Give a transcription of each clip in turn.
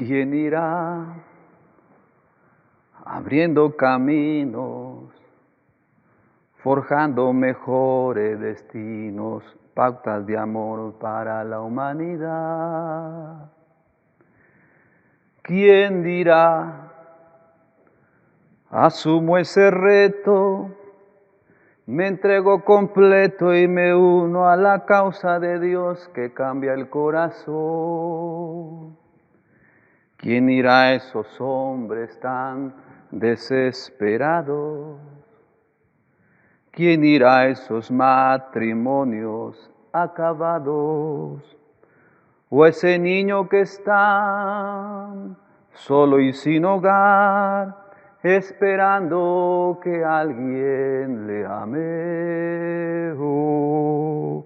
¿Quién irá abriendo caminos, forjando mejores destinos, pautas de amor para la humanidad? ¿Quién dirá, asumo ese reto, me entrego completo y me uno a la causa de Dios que cambia el corazón? ¿Quién irá a esos hombres tan desesperados? ¿Quién irá a esos matrimonios acabados? ¿O ese niño que está solo y sin hogar, esperando que alguien le ame? Oh,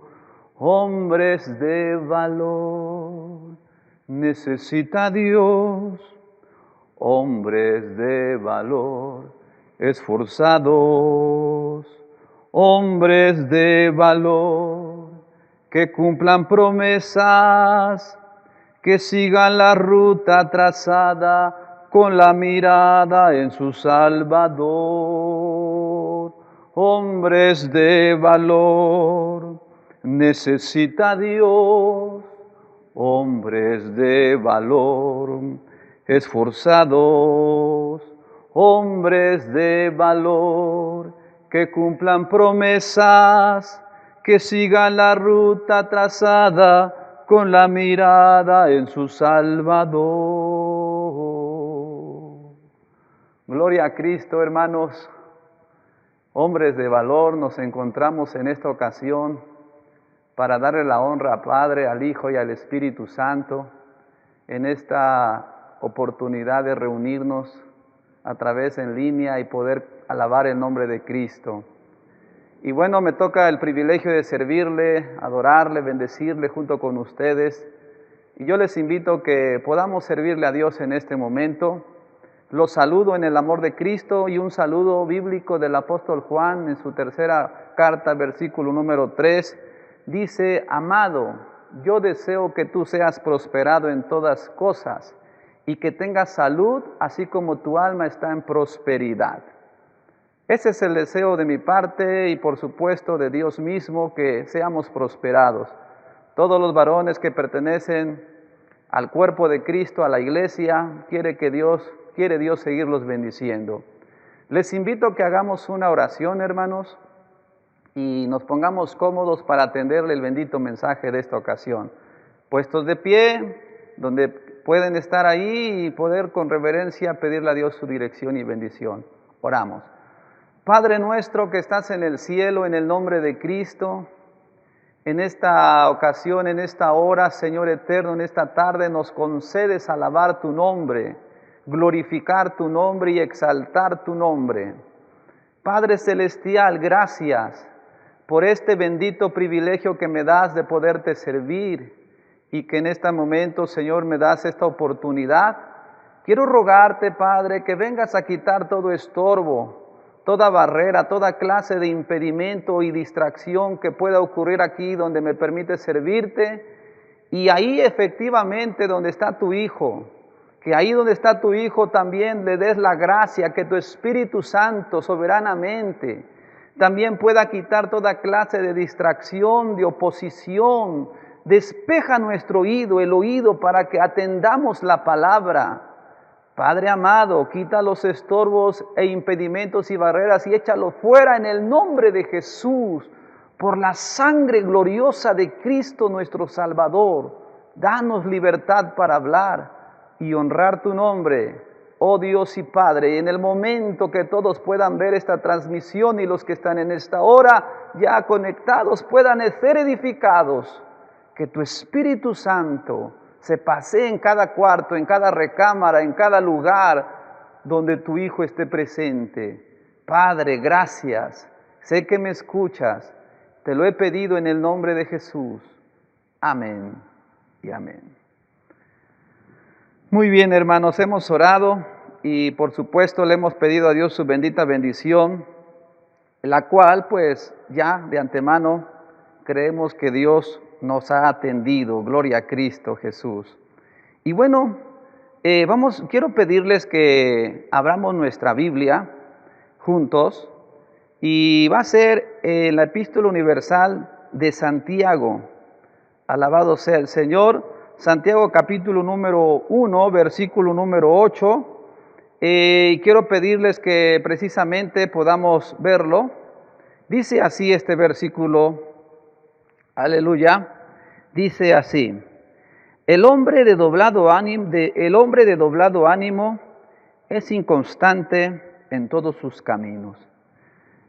hombres de valor, necesita Dios, hombres de valor, esforzados, hombres de valor, que cumplan promesas, que sigan la ruta trazada con la mirada en su Salvador. Hombres de valor, necesita Dios, hombres de valor, esforzados, hombres de valor, que cumplan promesas, que sigan la ruta trazada con la mirada en su Salvador. Gloria a Cristo, hermanos. Hombres de valor, nos encontramos en esta ocasión para darle la honra al Padre, al Hijo y al Espíritu Santo en esta oportunidad de reunirnos a través en línea y poder alabar el nombre de Cristo. Y bueno, me toca el privilegio de servirle, adorarle, bendecirle junto con ustedes. Y yo les invito que podamos servirle a Dios en este momento. Los saludo en el amor de Cristo y un saludo bíblico del apóstol Juan en su tercera carta, versículo número 3. Dice: amado, yo deseo que tú seas prosperado en todas cosas y que tengas salud, así como tu alma está en prosperidad. Ese es el deseo de mi parte y por supuesto de Dios mismo, que seamos prosperados. Todos los varones que pertenecen al cuerpo de Cristo, a la iglesia, quiere Dios seguirlos bendiciendo. Les invito a que hagamos una oración, hermanos, y nos pongamos cómodos para atenderle el bendito mensaje de esta ocasión. Puestos de pie, donde pueden estar ahí y poder con reverencia pedirle a Dios su dirección y bendición. Oramos. Padre nuestro que estás en el cielo, en el nombre de Cristo, en esta ocasión, en esta hora, Señor eterno, en esta tarde nos concedes alabar tu nombre, glorificar tu nombre y exaltar tu nombre. Padre celestial, gracias por este bendito privilegio que me das de poderte servir y que en este momento, Señor, me das esta oportunidad. Quiero rogarte, Padre, que vengas a quitar todo estorbo, toda barrera, toda clase de impedimento y distracción que pueda ocurrir aquí donde me permite servirte. Y ahí efectivamente donde está tu Hijo, que ahí donde está tu Hijo también le des la gracia, que tu Espíritu Santo soberanamente también pueda quitar toda clase de distracción, de oposición. Despeja nuestro oído, el oído, para que atendamos la palabra. Padre amado, quita los estorbos e impedimentos y barreras y échalo fuera en el nombre de Jesús, por la sangre gloriosa de Cristo nuestro Salvador. Danos libertad para hablar y honrar tu nombre, oh Dios y Padre. Y en el momento que todos puedan ver esta transmisión y los que están en esta hora ya conectados puedan ser edificados, que tu Espíritu Santo se pasee en cada cuarto, en cada recámara, en cada lugar donde tu Hijo esté presente. Padre, gracias. Sé que me escuchas. Te lo he pedido en el nombre de Jesús. Amén y amén. Muy bien, hermanos, hemos orado y por supuesto le hemos pedido a Dios su bendita bendición, la cual pues ya de antemano creemos que Dios nos ha atendido. Gloria a Cristo Jesús. Y bueno, quiero pedirles que abramos nuestra Biblia juntos y va a ser la Epístola Universal de Santiago. Alabado sea el Señor. Santiago capítulo número 1, versículo número 8. Quiero pedirles que precisamente podamos verlo. Dice así este versículo, aleluya, dice así: el hombre de doblado ánimo es inconstante en todos sus caminos.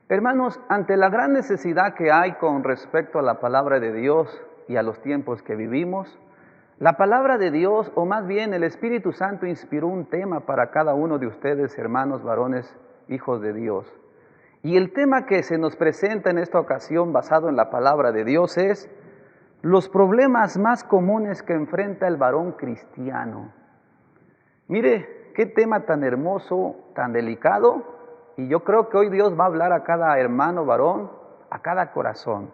Hermanos, ante la gran necesidad que hay con respecto a la palabra de Dios y a los tiempos que vivimos, la palabra de Dios, o más bien el Espíritu Santo, inspiró un tema para cada uno de ustedes, hermanos, varones, hijos de Dios. Y el tema que se nos presenta en esta ocasión, basado en la palabra de Dios, es los problemas más comunes que enfrenta el varón cristiano. Mire, qué tema tan hermoso, tan delicado, y yo creo que hoy Dios va a hablar a cada hermano varón, a cada corazón.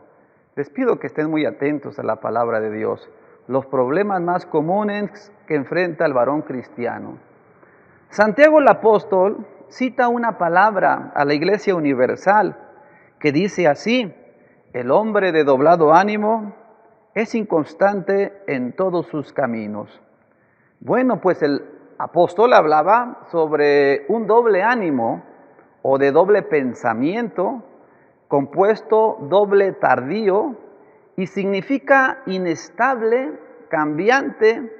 Les pido que estén muy atentos a la palabra de Dios. Los problemas más comunes que enfrenta el varón cristiano. Santiago el apóstol cita una palabra a la Iglesia Universal que dice así: el hombre de doblado ánimo es inconstante en todos sus caminos. Bueno, pues el apóstol hablaba sobre un doble ánimo o de doble pensamiento, compuesto doble tardío, y significa inestable, cambiante,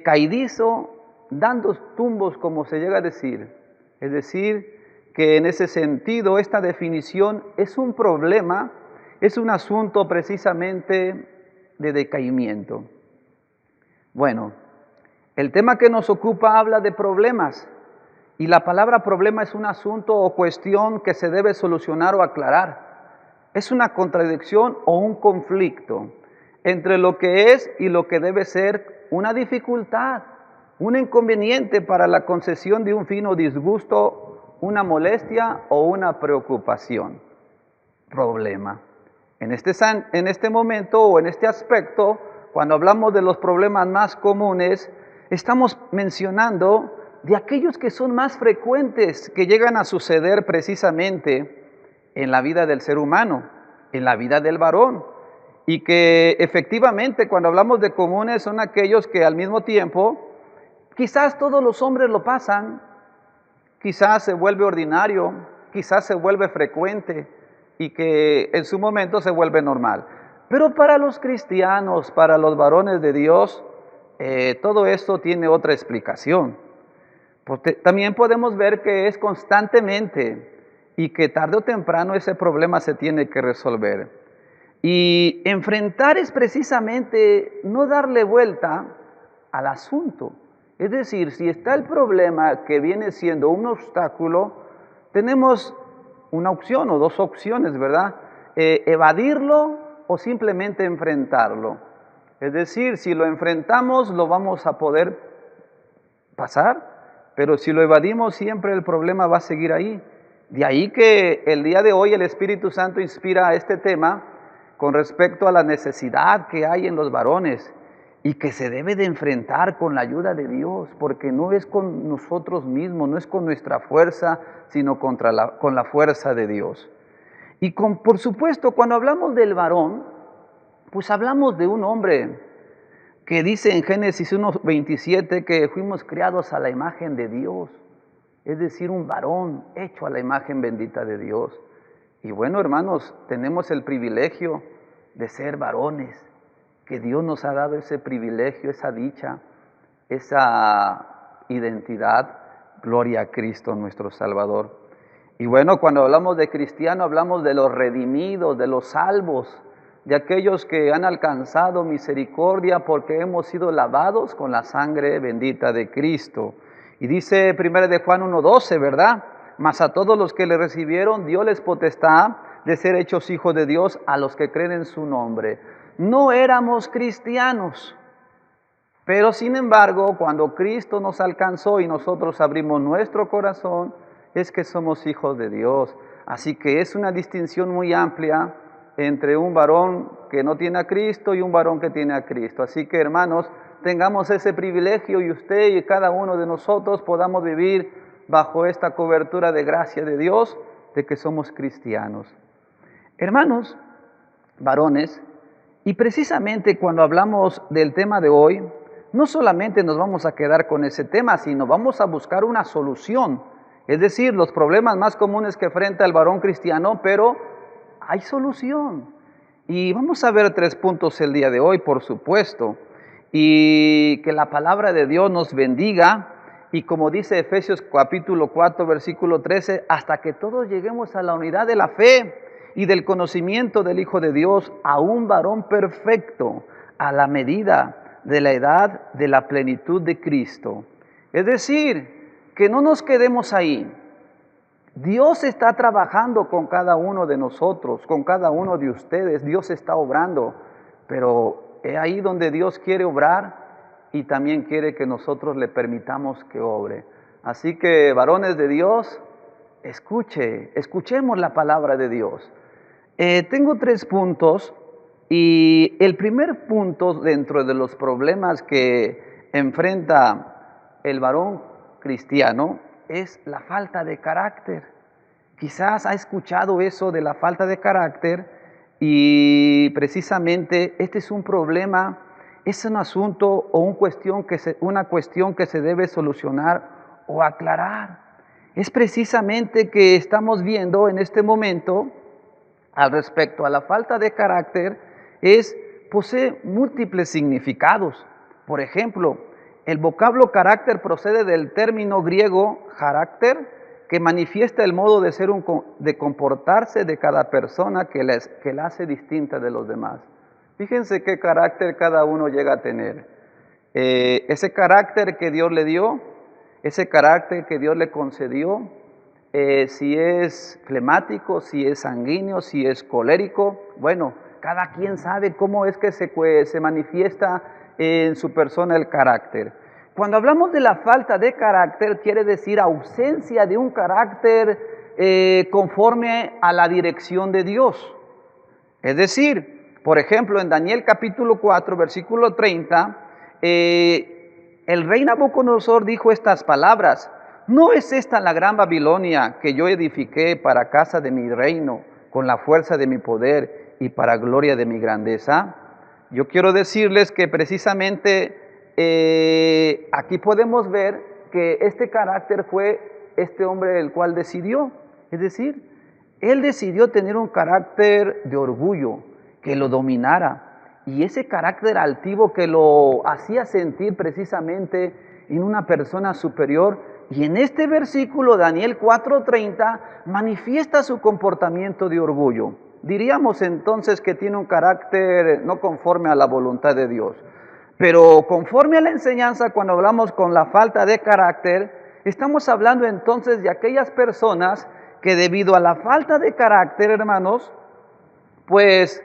caídizo, dando tumbos, como se llega a decir. Es decir, que en ese sentido esta definición es un problema, es un asunto precisamente de decaimiento. Bueno, el tema que nos ocupa habla de problemas, y la palabra problema es un asunto o cuestión que se debe solucionar o aclarar. Es una contradicción o un conflicto entre lo que es y lo que debe ser una dificultad, un inconveniente para la concesión de un fin o disgusto, una molestia o una preocupación. Problema. En este momento o en este aspecto, cuando hablamos de los problemas más comunes, estamos mencionando de aquellos que son más frecuentes, que llegan a suceder precisamente en la vida del ser humano, en la vida del varón, y que efectivamente cuando hablamos de comunes son aquellos que al mismo tiempo, quizás todos los hombres lo pasan, quizás se vuelve ordinario, quizás se vuelve frecuente, y que en su momento se vuelve normal. Pero para los cristianos, para los varones de Dios, todo esto tiene otra explicación. También podemos ver que es constantemente y que tarde o temprano ese problema se tiene que resolver. Y enfrentar es precisamente no darle vuelta al asunto. Es decir, si está el problema que viene siendo un obstáculo, tenemos una opción o dos opciones, ¿verdad? Evadirlo o simplemente enfrentarlo. Es decir, si lo enfrentamos lo vamos a poder pasar, pero si lo evadimos siempre el problema va a seguir ahí. De ahí que el día de hoy el Espíritu Santo inspira este tema con respecto a la necesidad que hay en los varones y que se debe de enfrentar con la ayuda de Dios, porque no es con nosotros mismos, no es con nuestra fuerza, sino con la fuerza de Dios. Y por supuesto, cuando hablamos del varón, pues hablamos de un hombre que dice en Génesis 1:27 que fuimos creados a la imagen de Dios, es decir, un varón hecho a la imagen bendita de Dios. Y bueno, hermanos, tenemos el privilegio de ser varones, que Dios nos ha dado ese privilegio, esa dicha, esa identidad. Gloria a Cristo nuestro Salvador. Y bueno, cuando hablamos de cristiano, hablamos de los redimidos, de los salvos, de aquellos que han alcanzado misericordia porque hemos sido lavados con la sangre bendita de Cristo. Y dice 1 de Juan 1:12, ¿verdad? Mas a todos los que le recibieron, dio les potestad de ser hechos hijos de Dios, a los que creen en su nombre. No éramos cristianos, pero sin embargo, cuando Cristo nos alcanzó y nosotros abrimos nuestro corazón, es que somos hijos de Dios. Así que es una distinción muy amplia entre un varón que no tiene a Cristo y un varón que tiene a Cristo. Así que, hermanos, tengamos ese privilegio y usted y cada uno de nosotros podamos vivir bajo esta cobertura de gracia de Dios, de que somos cristianos. Hermanos, varones, y precisamente cuando hablamos del tema de hoy, no solamente nos vamos a quedar con ese tema, sino vamos a buscar una solución. Es decir, los problemas más comunes que enfrenta el varón cristiano, pero hay solución. Y vamos a ver 3 puntos el día de hoy, por supuesto. Y que la palabra de Dios nos bendiga. Y como dice Efesios capítulo 4, versículo 13, hasta que todos lleguemos a la unidad de la fe y del conocimiento del Hijo de Dios, a un varón perfecto, a la medida de la edad de la plenitud de Cristo. Es decir, que no nos quedemos ahí. Dios está trabajando con cada uno de nosotros, con cada uno de ustedes. Dios está obrando, pero es ahí donde Dios quiere obrar y también quiere que nosotros le permitamos que obre. Así que, varones de Dios, escuchemos la palabra de Dios. Tengo 3 puntos y el primer punto dentro de los problemas que enfrenta el varón cristiano es la falta de carácter. Quizás ha escuchado eso de la falta de carácter y precisamente este es un problema, es un asunto o una cuestión que se debe solucionar o aclarar. Es precisamente que estamos viendo en este momento al respecto a la falta de carácter, posee múltiples significados. Por ejemplo, el vocablo carácter procede del término griego carácter, que manifiesta el modo de ser de comportarse de cada persona que la hace distinta de los demás. Fíjense qué carácter cada uno llega a tener. Ese carácter que Dios le dio, ese carácter que Dios le concedió, si es flemático, si es sanguíneo, si es colérico, bueno, cada quien sabe cómo es que se manifiesta en su persona el carácter. Cuando hablamos de la falta de carácter, quiere decir ausencia de un carácter conforme a la dirección de Dios. Es decir, por ejemplo, en Daniel capítulo 4, versículo 30, el rey Nabucodonosor dijo estas palabras: ¿no es esta la gran Babilonia que yo edifiqué para casa de mi reino, con la fuerza de mi poder y para gloria de mi grandeza? Yo quiero decirles que precisamente aquí podemos ver que este carácter fue este hombre el cual decidió. Es decir, él decidió tener un carácter de orgullo que lo dominara. Y ese carácter altivo que lo hacía sentir precisamente en una persona superior. Y en este versículo, Daniel 4:30, manifiesta su comportamiento de orgullo. Diríamos entonces que tiene un carácter no conforme a la voluntad de Dios. Pero conforme a la enseñanza, cuando hablamos con la falta de carácter, estamos hablando entonces de aquellas personas que debido a la falta de carácter, hermanos, pues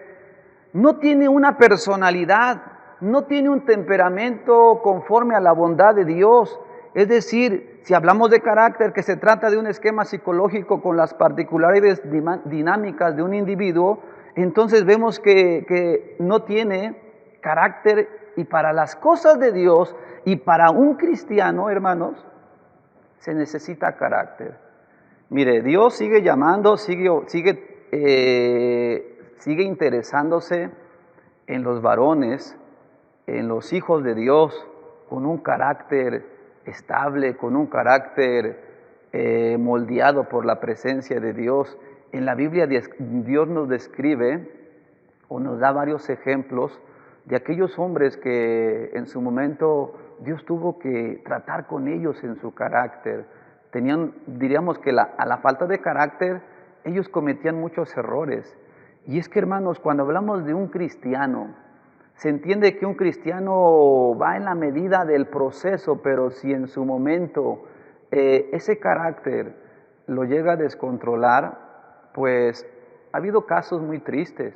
no tiene una personalidad, no tiene un temperamento conforme a la bondad de Dios. Es decir, si hablamos de carácter, que se trata de un esquema psicológico con las particularidades dinámicas de un individuo, entonces vemos que no tiene carácter, y para las cosas de Dios y para un cristiano, hermanos, se necesita carácter. Mire, Dios sigue llamando, sigue interesándose en los varones, en los hijos de Dios, con un carácter estable, con un carácter moldeado por la presencia de Dios. En la Biblia Dios nos describe o nos da varios ejemplos de aquellos hombres que en su momento Dios tuvo que tratar con ellos en su carácter. Diríamos que a la falta de carácter, ellos cometían muchos errores. Y es que, hermanos, cuando hablamos de un cristiano, se entiende que un cristiano va en la medida del proceso, pero si en su momento ese carácter lo llega a descontrolar, pues ha habido casos muy tristes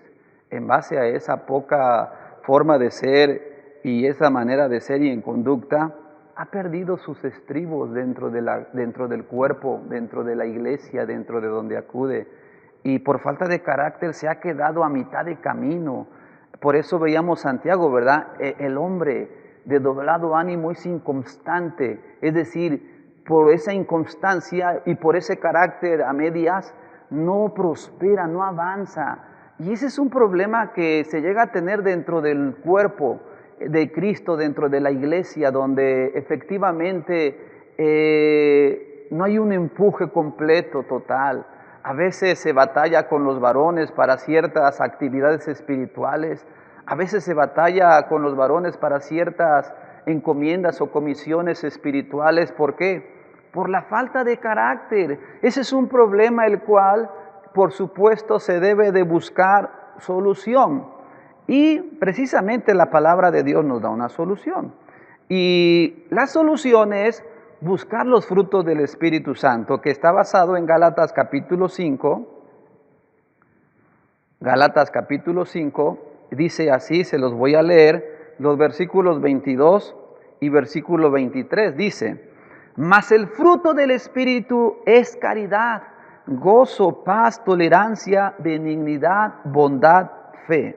en base a esa poca forma de ser y esa manera de ser y en conducta. Ha perdido sus estribos dentro del cuerpo, dentro de la iglesia, dentro de donde acude, y por falta de carácter se ha quedado a mitad de camino. Por eso veíamos Santiago, ¿verdad? El hombre de doblado ánimo es inconstante, es decir, por esa inconstancia y por ese carácter a medias, no prospera, no avanza. Y ese es un problema que se llega a tener dentro del cuerpo de Cristo, dentro de la iglesia, donde efectivamente no hay un empuje completo, total. A veces se batalla con los varones para ciertas actividades espirituales, a veces se batalla con los varones para ciertas encomiendas o comisiones espirituales. ¿Por qué? Por la falta de carácter. Ese es un problema el cual, por supuesto, se debe de buscar solución. Y precisamente la palabra de Dios nos da una solución. Y la solución es buscar los frutos del Espíritu Santo, que está basado en Gálatas capítulo 5. Gálatas capítulo 5 dice así, se los voy a leer, los versículos 22 y versículo 23. Dice: mas el fruto del Espíritu es caridad, gozo, paz, tolerancia, benignidad, bondad, fe,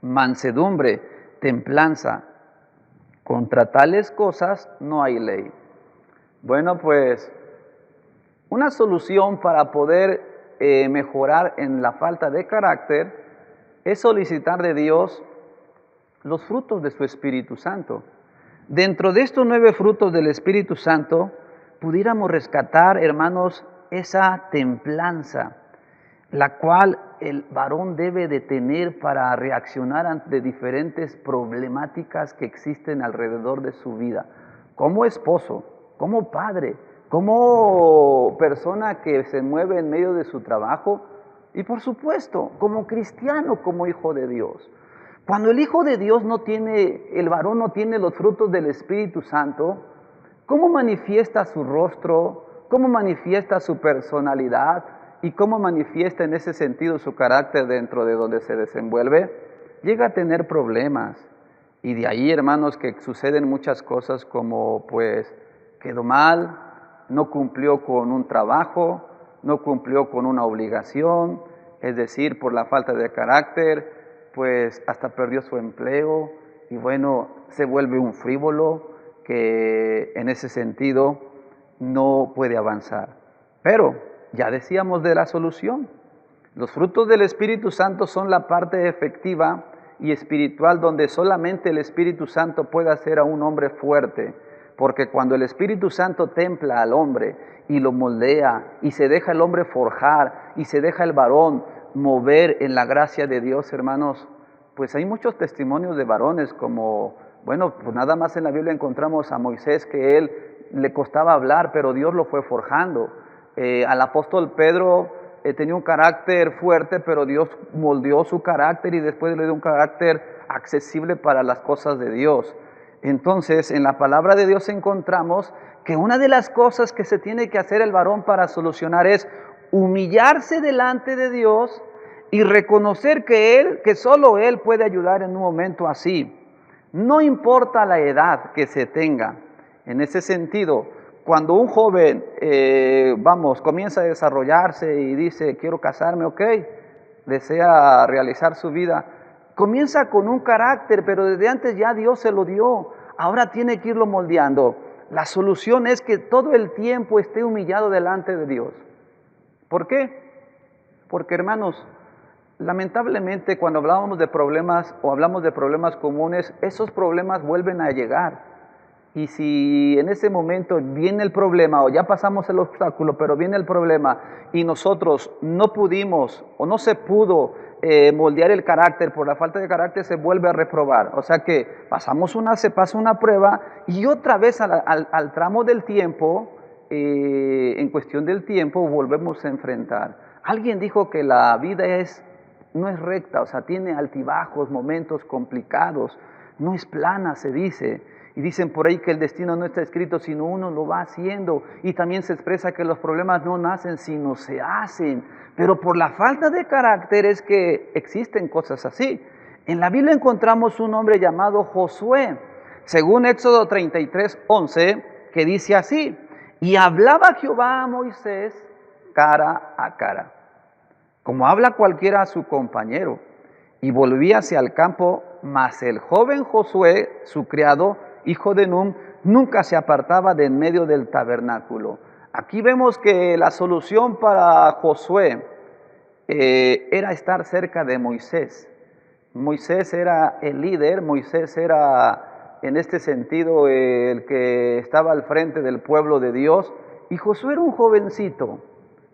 mansedumbre, templanza. Contra tales cosas no hay ley. Bueno, pues una solución para poder mejorar en la falta de carácter es solicitar de Dios los frutos de su Espíritu Santo. Dentro de estos 9 frutos del Espíritu Santo, pudiéramos rescatar, hermanos, esa templanza, la cual el varón debe de tener para reaccionar ante diferentes problemáticas que existen alrededor de su vida, como esposo, como padre, como persona que se mueve en medio de su trabajo y por supuesto, como cristiano, como hijo de Dios. Cuando el Hijo de Dios el varón no tiene los frutos del Espíritu Santo, ¿cómo manifiesta su rostro? ¿Cómo manifiesta su personalidad? ¿Y cómo manifiesta en ese sentido su carácter dentro de donde se desenvuelve? Llega a tener problemas. Y de ahí, hermanos, que suceden muchas cosas como, pues, quedó mal, no cumplió con un trabajo, no cumplió con una obligación, es decir, por la falta de carácter, pues hasta perdió su empleo y bueno, se vuelve un frívolo que en ese sentido no puede avanzar. Pero ya decíamos de la solución. Los frutos del Espíritu Santo son la parte efectiva y espiritual donde solamente el Espíritu Santo puede hacer a un hombre fuerte. Porque cuando el Espíritu Santo templa al hombre y lo moldea y se deja el hombre forjar y se deja el varón mover en la gracia de Dios, hermanos, pues hay muchos testimonios de varones como, bueno, pues nada más en la Biblia encontramos a Moisés que él le costaba hablar, pero Dios lo fue forjando. Al apóstol Pedro tenía un carácter fuerte, pero Dios moldeó su carácter y después le dio un carácter accesible para las cosas de Dios. Entonces, en la palabra de Dios encontramos que una de las cosas que se tiene que hacer el varón para solucionar es humillarse delante de Dios y reconocer que solo Él puede ayudar en un momento así. No importa la edad que se tenga. En ese sentido, cuando un joven, comienza a desarrollarse y dice, quiero casarme, ok, desea realizar su vida, comienza con un carácter, pero desde antes ya Dios se lo dio. Ahora tiene que irlo moldeando. La solución es que todo el tiempo esté humillado delante de Dios. ¿Por qué? Porque, hermanos, lamentablemente cuando hablamos de problemas o hablamos de problemas comunes, esos problemas vuelven a llegar. Y si en ese momento viene el problema o ya pasamos el obstáculo, pero viene el problema y nosotros no pudimos o no se pudo moldear el carácter, por la falta de carácter se vuelve a reprobar. O sea que se pasa una prueba y otra vez al tramo del tiempo, en cuestión del tiempo, volvemos a enfrentar. Alguien dijo que la vida no es recta, o sea, tiene altibajos, momentos complicados, no es plana, se dice. Y dicen por ahí que el destino no está escrito, sino uno lo va haciendo. Y también se expresa que los problemas no nacen, sino se hacen. Pero por la falta de carácter es que existen cosas así. En la Biblia encontramos un hombre llamado Josué, según Éxodo 33:11, que dice así: y hablaba Jehová a Moisés cara a cara, como habla cualquiera a su compañero, y volvíase al campo mas el joven Josué, su criado, hijo de Nun, nunca se apartaba de en medio del tabernáculo. Aquí vemos que la solución para Josué era estar cerca de Moisés. Moisés era el líder, Moisés era en este sentido el que estaba al frente del pueblo de Dios, y Josué era un jovencito.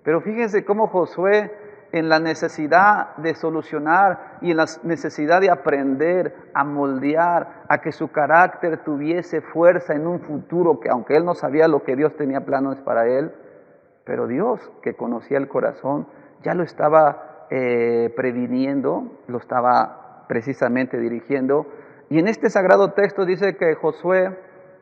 Pero fíjense cómo Josué, en la necesidad de solucionar y en la necesidad de aprender a moldear, a que su carácter tuviese fuerza en un futuro, que aunque él no sabía lo que Dios tenía planes para él, pero Dios, que conocía el corazón, ya lo estaba previniendo, lo estaba precisamente dirigiendo. Y en este sagrado texto dice que Josué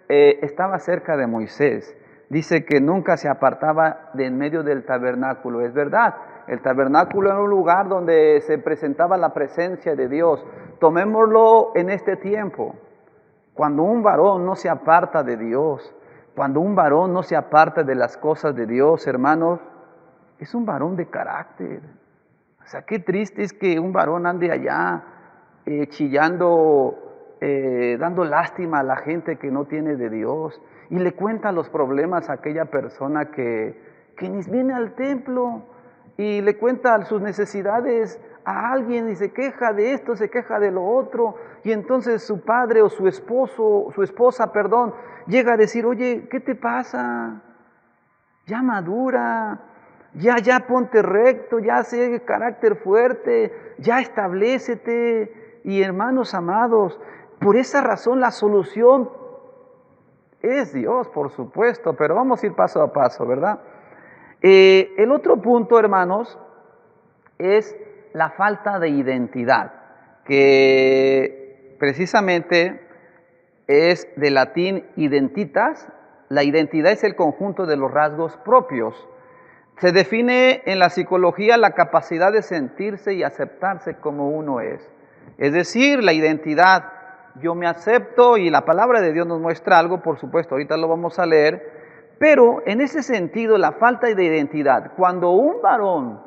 estaba cerca de Moisés. Dice que nunca se apartaba de en medio del tabernáculo. Es verdad, el tabernáculo era un lugar donde se presentaba la presencia de Dios. Tomémoslo en este tiempo. Cuando un varón no se aparta de Dios, cuando un varón no se aparta de las cosas de Dios, hermanos, es un varón de carácter. O sea, qué triste es que un varón ande allá chillando, dando lástima a la gente que no tiene de Dios y le cuenta los problemas a aquella persona que ni viene al templo y le cuenta sus necesidades a alguien y se queja de esto, se queja de lo otro, y entonces su padre o su esposa, llega a decir: oye, ¿qué te pasa? Ya madura, ya ponte recto, ya sé carácter fuerte, ya establécete. Y hermanos amados, por esa razón la solución es Dios, por supuesto, pero vamos a ir paso a paso, ¿verdad? El otro punto, hermanos, es la falta de identidad, que precisamente es de latín identitas. La identidad es el conjunto de los rasgos propios. Se define en la psicología la capacidad de sentirse y aceptarse como uno es. Es decir, la identidad, yo me acepto, y la palabra de Dios nos muestra algo, por supuesto, ahorita lo vamos a leer, pero en ese sentido, la falta de identidad, cuando un varón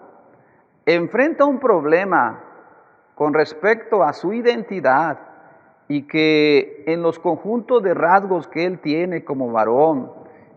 enfrenta un problema con respecto a su identidad y que en los conjuntos de rasgos que él tiene como varón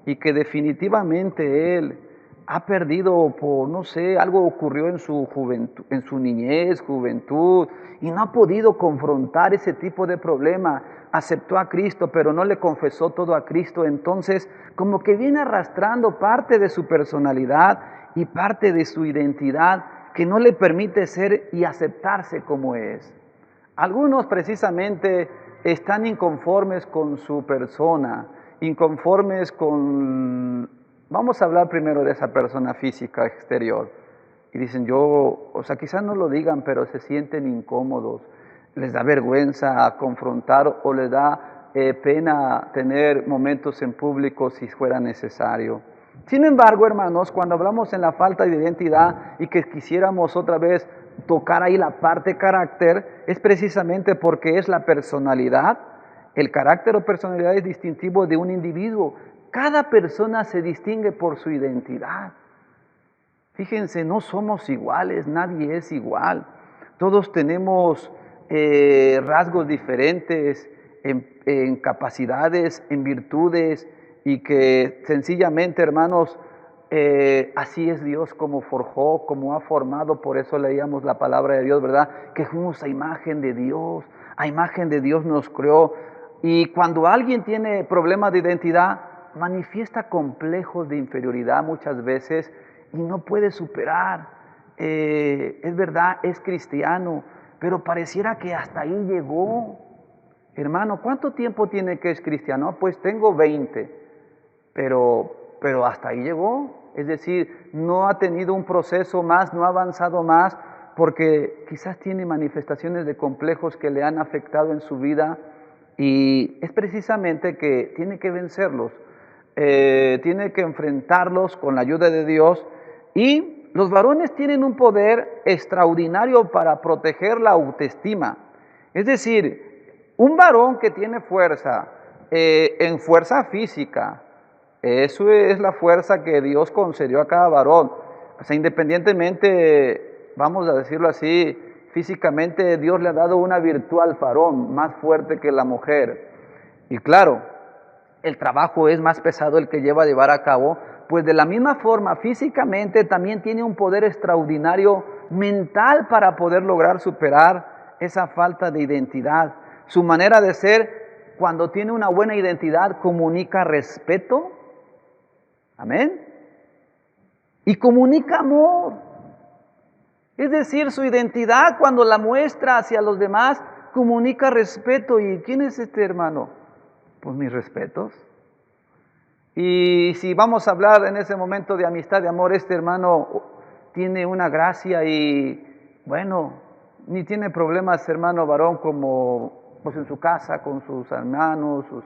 y que definitivamente él ha perdido por, no sé, algo ocurrió en su juventud, en su niñez, juventud, y no ha podido confrontar ese tipo de problema, aceptó a Cristo, pero no le confesó todo a Cristo, entonces como que viene arrastrando parte de su personalidad y parte de su identidad que no le permite ser y aceptarse como es. Algunos precisamente están inconformes con su persona, inconformes con... Vamos a hablar primero de esa persona física exterior. Y dicen, quizás no lo digan, pero se sienten incómodos, les da vergüenza confrontar o les da pena tener momentos en público si fuera necesario. Sin embargo, hermanos, cuando hablamos en la falta de identidad y que quisiéramos otra vez tocar ahí la parte carácter, es precisamente porque es la personalidad. El carácter o personalidad es distintivo de un individuo. Cada persona se distingue por su identidad. Fíjense, no somos iguales, nadie es igual. Todos tenemos rasgos diferentes en capacidades, en virtudes, y que sencillamente, hermanos, así es Dios como forjó, como ha formado. Por eso leíamos la palabra de Dios, ¿verdad? Que fuimos a imagen de Dios nos creó. Y cuando alguien tiene problemas de identidad, manifiesta complejos de inferioridad muchas veces y no puede superar. Es verdad, es cristiano, pero pareciera que hasta ahí llegó. Hermano, ¿cuánto tiempo tiene que es cristiano? Pues tengo 20, pero hasta ahí llegó. Es decir, no ha tenido un proceso más, no ha avanzado más, porque quizás tiene manifestaciones de complejos que le han afectado en su vida, y es precisamente que tiene que vencerlos, tiene que enfrentarlos con la ayuda de Dios. Y los varones tienen un poder extraordinario para proteger la autoestima. Es decir, un varón que tiene fuerza, en fuerza física, eso es la fuerza que Dios concedió a cada varón. O sea, independientemente, vamos a decirlo así, Físicamente Dios le ha dado una virtud al varón más fuerte que la mujer. Y claro, el trabajo es más pesado el que lleva a llevar a cabo, pues de la misma forma, físicamente también tiene un poder extraordinario mental para poder lograr superar esa falta de identidad. Su manera de ser, cuando tiene una buena identidad, comunica respeto, amén, y comunica amor. Es decir, su identidad cuando la muestra hacia los demás, comunica respeto. ¿Y quién es este hermano? Pues mis respetos. Y si vamos a hablar en ese momento de amistad, de amor, este hermano tiene una gracia y, bueno, ni tiene problemas, hermano varón, como pues en su casa, con sus hermanos, sus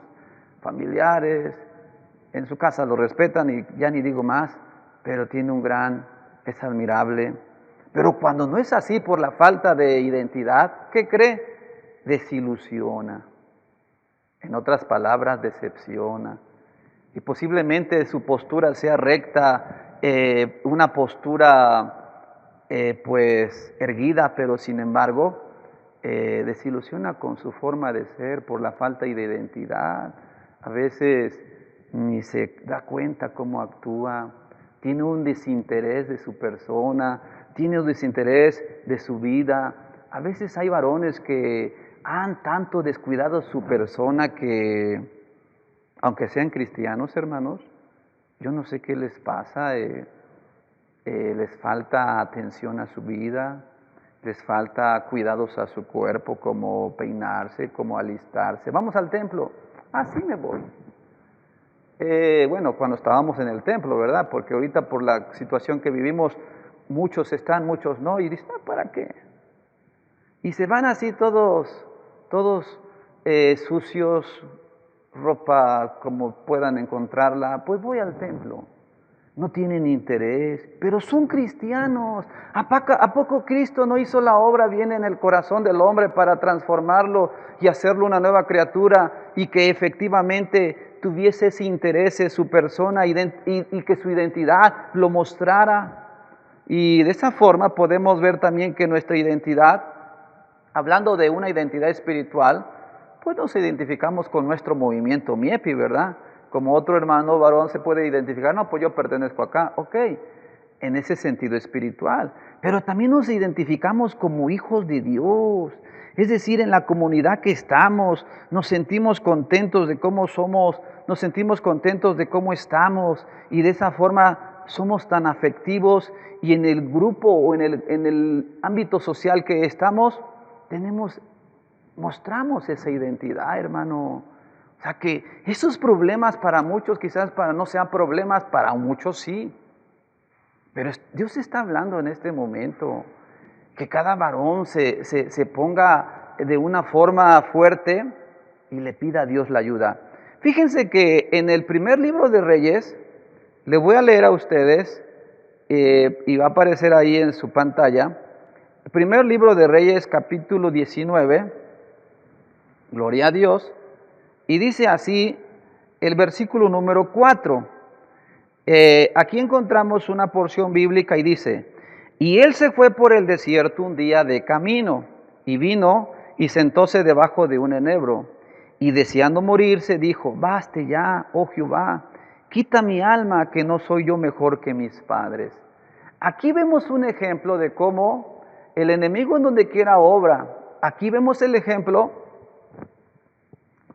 familiares. En su casa lo respetan y ya ni digo más, pero tiene es admirable. Pero cuando no es así por la falta de identidad, ¿qué cree? Desilusiona. En otras palabras, decepciona. Y posiblemente su postura sea recta, una postura pues erguida, pero sin embargo desilusiona con su forma de ser por la falta de identidad. A veces ni se da cuenta cómo actúa, tiene un desinterés de su persona, tiene un desinterés de su vida. A veces hay varones que han tanto descuidado su persona que, aunque sean cristianos, hermanos, yo no sé qué les pasa, les falta atención a su vida, les falta cuidados a su cuerpo, como peinarse, como alistarse. Vamos al templo, así me voy. Bueno, cuando estábamos en el templo, ¿verdad? Porque ahorita por la situación que vivimos, muchos están, muchos no, y dicen, ¿para qué? Y se van así todos sucios, ropa como puedan encontrarla, pues voy al templo. No tienen interés, pero son cristianos. ¿A poco Cristo no hizo la obra bien en el corazón del hombre para transformarlo y hacerlo una nueva criatura y que efectivamente tuviese ese interés en su persona y que su identidad lo mostrara? Y de esa forma podemos ver también que nuestra identidad, hablando de una identidad espiritual, pues nos identificamos con nuestro movimiento MIEPI, ¿verdad? Como otro hermano varón se puede identificar, no, pues yo pertenezco acá, ok, en ese sentido espiritual. Pero también nos identificamos como hijos de Dios, es decir, en la comunidad que estamos, nos sentimos contentos de cómo somos, nos sentimos contentos de cómo estamos, y de esa forma somos tan afectivos, y en el grupo o en el ámbito social que estamos, mostramos esa identidad, hermano. O sea que esos problemas para muchos quizás para no sean problemas, para muchos sí. Pero Dios está hablando en este momento que cada varón se ponga de una forma fuerte y le pida a Dios la ayuda. Fíjense que en el primer libro de Reyes, le voy a leer a ustedes y va a aparecer ahí en su pantalla. El primer libro de Reyes, capítulo 19, gloria a Dios, y dice así el versículo número 4. Aquí encontramos una porción bíblica y dice, y él se fue por el desierto un día de camino, y vino y sentóse debajo de un enebro, y deseando morirse dijo, baste ya, oh Jehová, quita mi alma, que no soy yo mejor que mis padres. Aquí vemos un ejemplo de cómo el enemigo en donde quiera obra. Aquí vemos el ejemplo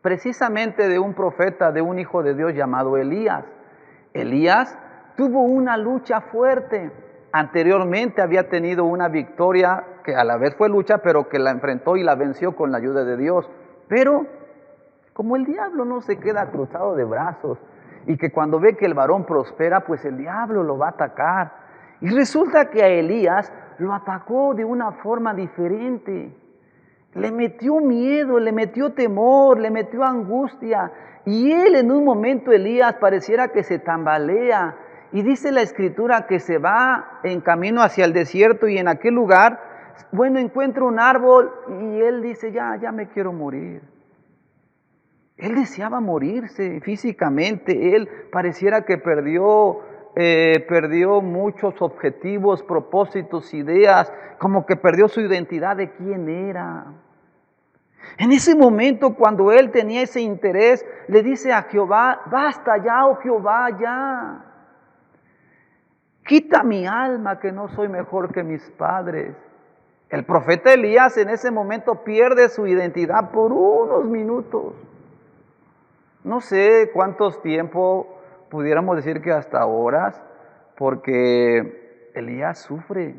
precisamente de un profeta, de un hijo de Dios llamado Elías. Elías tuvo una lucha fuerte. Anteriormente había tenido una victoria que a la vez fue lucha, pero que la enfrentó y la venció con la ayuda de Dios. Pero como el diablo no se queda cruzado de brazos y que cuando ve que el varón prospera, pues el diablo lo va a atacar. Y resulta que a Elías lo atacó de una forma diferente. Le metió miedo, le metió temor, le metió angustia. Y él en un momento, Elías, pareciera que se tambalea. Y dice la escritura que se va en camino hacia el desierto y en aquel lugar, bueno, encuentra un árbol y él dice, ya me quiero morir. Él deseaba morirse físicamente, él pareciera que perdió perdió muchos objetivos, propósitos, ideas, como que perdió su identidad de quién era. En ese momento, cuando él tenía ese interés, le dice a Jehová: basta ya, oh Jehová, ya. Quita mi alma, que no soy mejor que mis padres. El profeta Elías en ese momento pierde su identidad por unos minutos. No sé cuántos tiempo, pudiéramos decir que hasta horas, porque Elías sufre.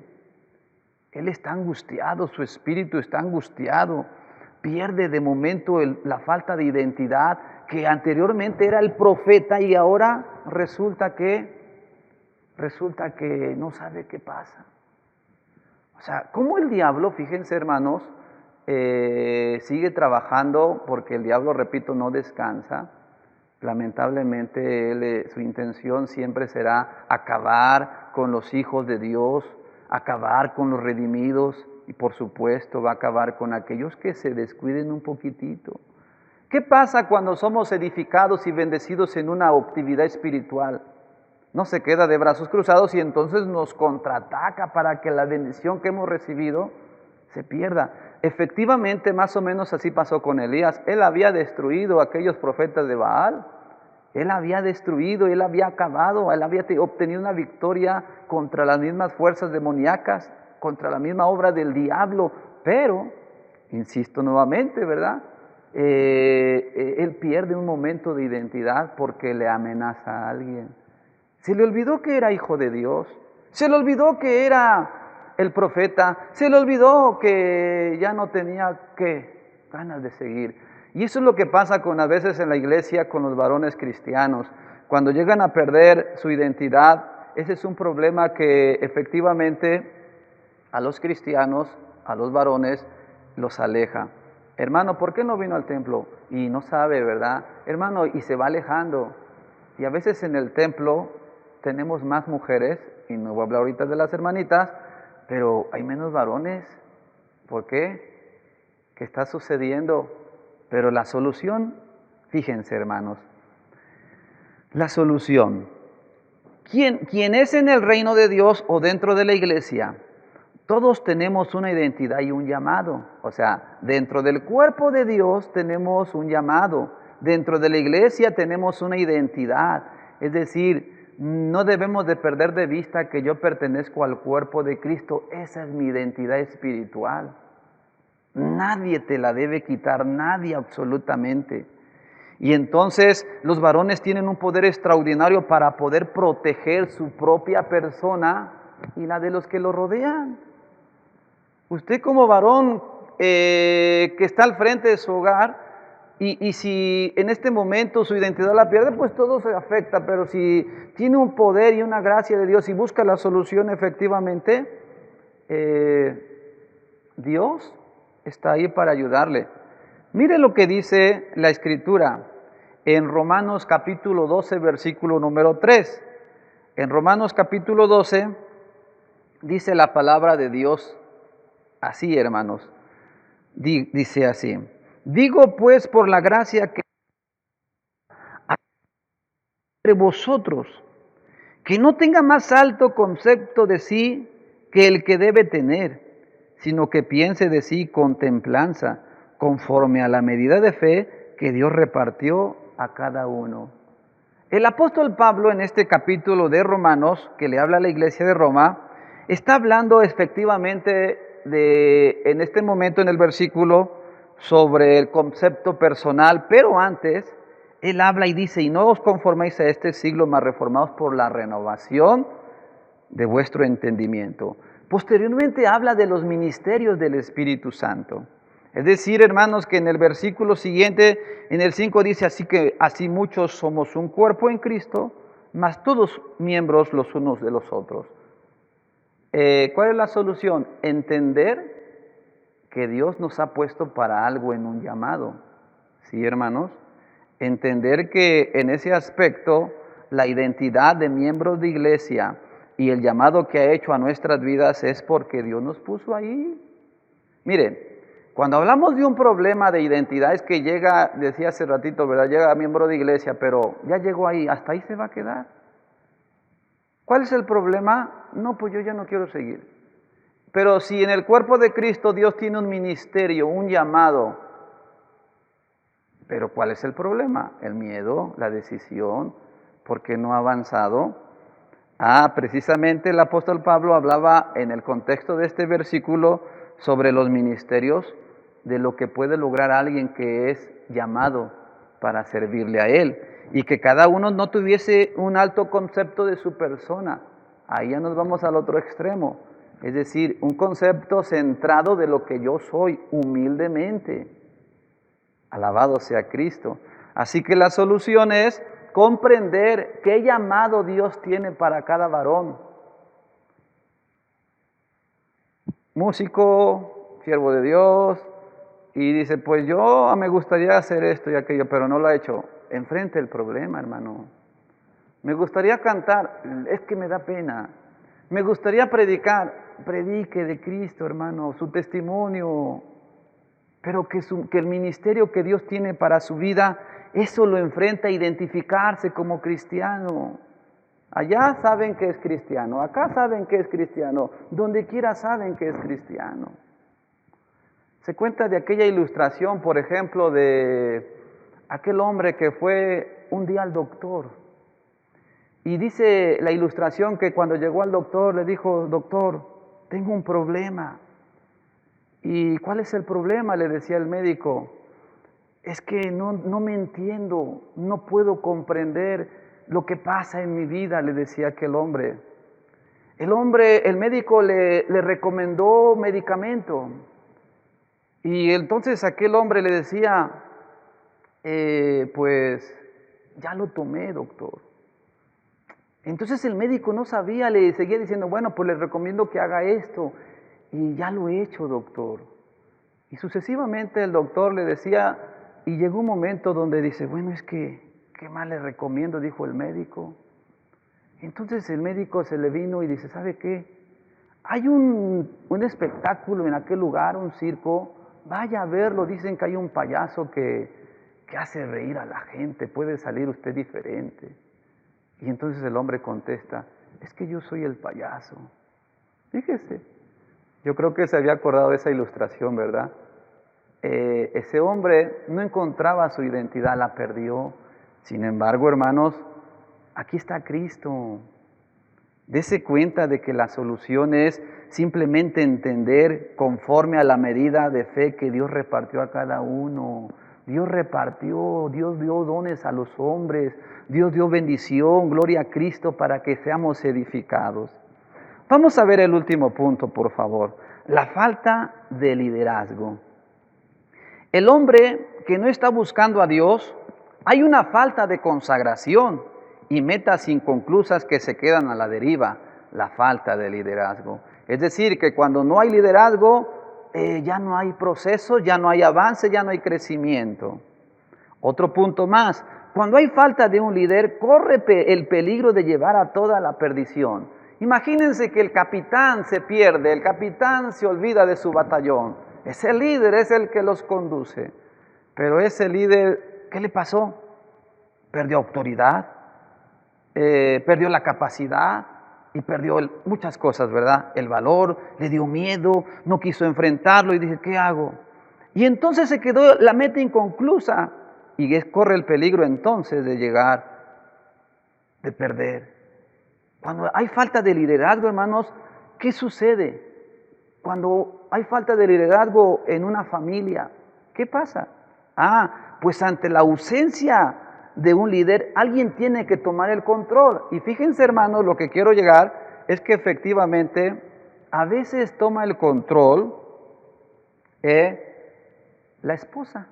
Él está angustiado, su espíritu está angustiado. Pierde de momento la falta de identidad, que anteriormente era el profeta y ahora resulta que no sabe qué pasa. O sea, ¿cómo el diablo, fíjense hermanos, sigue trabajando? Porque el diablo, repito, no descansa. Lamentablemente su intención siempre será acabar con los hijos de Dios, acabar con los redimidos y por supuesto va a acabar con aquellos que se descuiden un poquitito. ¿Qué pasa cuando somos edificados y bendecidos en una actividad espiritual? No se queda de brazos cruzados y entonces nos contraataca para que la bendición que hemos recibido se pierda. Efectivamente, más o menos así pasó con Elías. Él había destruido a aquellos profetas de Baal. Él había destruido, él había acabado, él había obtenido una victoria contra las mismas fuerzas demoníacas, contra la misma obra del diablo. Pero, insisto nuevamente, ¿verdad? Él pierde un momento de identidad porque le amenaza a alguien. Se le olvidó que era hijo de Dios, se le olvidó que era el profeta, se le olvidó que ya no tenía ganas de seguir. Y eso es lo que pasa a veces en la iglesia con los varones cristianos. Cuando llegan a perder su identidad, ese es un problema que efectivamente a los cristianos, a los varones, los aleja. Hermano, ¿por qué no vino al templo? Y no sabe, ¿verdad? Hermano, y se va alejando. Y a veces en el templo tenemos más mujeres, y no voy a hablar ahorita de las hermanitas, pero hay menos varones. ¿Por qué? ¿Qué está sucediendo? Pero la solución, fíjense hermanos, la solución. ¿Quién es en el reino de Dios o dentro de la iglesia? Todos tenemos una identidad y un llamado. O sea, dentro del cuerpo de Dios tenemos un llamado. Dentro de la iglesia tenemos una identidad. Es decir, no debemos de perder de vista que yo pertenezco al cuerpo de Cristo. Esa es mi identidad espiritual. Nadie te la debe quitar, nadie absolutamente. Y entonces los varones tienen un poder extraordinario para poder proteger su propia persona y la de los que lo rodean. Usted como varón que está al frente de su hogar, y si en este momento su identidad la pierde, pues todo se afecta, pero si tiene un poder y una gracia de Dios y busca la solución efectivamente, Dios está ahí para ayudarle. Mire lo que dice la Escritura en Romanos capítulo 12, versículo número 3. En Romanos capítulo 12 dice la palabra de Dios así, hermanos. Dice así: digo pues por la gracia que entre vosotros, que no tenga más alto concepto de sí que el que debe tener, sino que piense de sí con templanza, conforme a la medida de fe que Dios repartió a cada uno. El apóstol Pablo en este capítulo de Romanos, que le habla a la iglesia de Roma, está hablando efectivamente en este momento en el versículo sobre el concepto personal, pero antes él habla y dice: y no os conforméis a este siglo, mas reformaos por la renovación de vuestro entendimiento. Posteriormente habla de los ministerios del Espíritu Santo. Es decir, hermanos, que en el versículo siguiente, en el 5 dice: así que así muchos somos un cuerpo en Cristo, mas todos miembros los unos de los otros. ¿Cuál es la solución? Entender que Dios nos ha puesto para algo en un llamado. ¿Sí, hermanos? Entender que en ese aspecto la identidad de miembros de iglesia y el llamado que ha hecho a nuestras vidas es porque Dios nos puso ahí. Miren, cuando hablamos de un problema de identidad es que llega, decía hace ratito, ¿verdad? Llega a miembro de iglesia, pero ya llegó ahí, hasta ahí se va a quedar. ¿Cuál es el problema? No, pues yo ya no quiero seguir. Pero si en el cuerpo de Cristo Dios tiene un ministerio, un llamado, pero ¿cuál es el problema? El miedo, la decisión, porque no ha avanzado. Precisamente el apóstol Pablo hablaba en el contexto de este versículo sobre los ministerios, de lo que puede lograr alguien que es llamado para servirle a Él, y que cada uno no tuviese un alto concepto de su persona. Ahí ya nos vamos al otro extremo, es decir, un concepto centrado de lo que yo soy, humildemente. Alabado sea Cristo. Así que la solución es comprender qué llamado Dios tiene para cada varón. Músico, siervo de Dios, y dice, pues yo me gustaría hacer esto y aquello, pero no lo ha hecho. Enfrente el problema, hermano. Me gustaría cantar, es que me da pena. Me gustaría predicar, predique de Cristo, hermano, su testimonio. Pero que el ministerio que Dios tiene para su vida, eso lo enfrenta a identificarse como cristiano. Allá saben que es cristiano, acá saben que es cristiano, donde quiera saben que es cristiano. Se cuenta de aquella ilustración, por ejemplo, de aquel hombre que fue un día al doctor. Y dice la ilustración que cuando llegó al doctor le dijo, doctor, tengo un problema. ¿Y cuál es el problema?, le decía el médico. Es que no me entiendo, no puedo comprender lo que pasa en mi vida, le decía aquel hombre. El médico le recomendó medicamento. Y entonces aquel hombre le decía, pues ya lo tomé, doctor. Entonces el médico no sabía, le seguía diciendo, bueno, pues le recomiendo que haga esto. Y ya lo he hecho, doctor. Y sucesivamente el doctor le decía, y llegó un momento donde dice, bueno, es que, ¿qué más le recomiendo?, dijo el médico. Entonces el médico se le vino y dice, ¿sabe qué? Hay un espectáculo en aquel lugar, un circo, vaya a verlo, dicen que hay un payaso que hace reír a la gente, puede salir usted diferente. Y entonces el hombre contesta, es que yo soy el payaso. Fíjese, yo creo que se había acordado de esa ilustración, ¿verdad? Ese hombre no encontraba su identidad, la perdió. Sin embargo, hermanos, aquí está Cristo. Dese cuenta de que la solución es simplemente entender conforme a la medida de fe que Dios repartió a cada uno. Dios repartió, Dios dio dones a los hombres, Dios dio bendición, gloria a Cristo para que seamos edificados. Vamos a ver el último punto, por favor. La falta de liderazgo. El hombre que no está buscando a Dios, hay una falta de consagración y metas inconclusas que se quedan a la deriva, la falta de liderazgo. Es decir, que cuando no hay liderazgo, ya no hay proceso, ya no hay avance, ya no hay crecimiento. Otro punto más, cuando hay falta de un líder, corre el peligro de llevar a toda la perdición. Imagínense que el capitán se pierde, el capitán se olvida de su batallón. Ese líder es el que los conduce. Pero ese líder, ¿qué le pasó? Perdió autoridad, perdió la capacidad y perdió muchas cosas, ¿verdad? El valor, le dio miedo, no quiso enfrentarlo y dije, ¿qué hago? Y entonces se quedó la meta inconclusa y corre el peligro entonces de de perder. Cuando hay falta de liderazgo, hermanos, ¿qué sucede? Cuando hay falta de liderazgo en una familia, ¿qué pasa? Pues ante la ausencia de un líder, alguien tiene que tomar el control. Y fíjense, hermanos, lo que quiero llegar es que efectivamente a veces toma el control la esposa.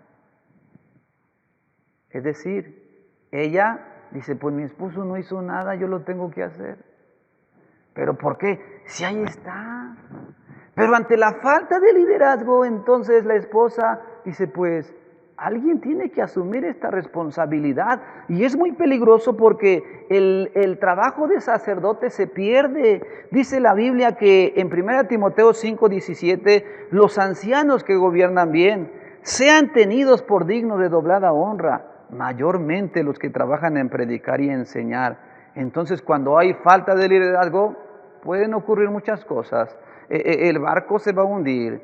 Es decir, ella dice, pues mi esposo no hizo nada, yo lo tengo que hacer. ¿Pero por qué? Si ahí está. Pero ante la falta de liderazgo, entonces la esposa dice, pues alguien tiene que asumir esta responsabilidad. Y es muy peligroso porque el trabajo de sacerdote se pierde. Dice la Biblia que en 1 Timoteo 5:17, los ancianos que gobiernan bien sean tenidos por dignos de doblada honra, mayormente los que trabajan en predicar y enseñar. Entonces, cuando hay falta de liderazgo, pueden ocurrir muchas cosas. El barco se va a hundir,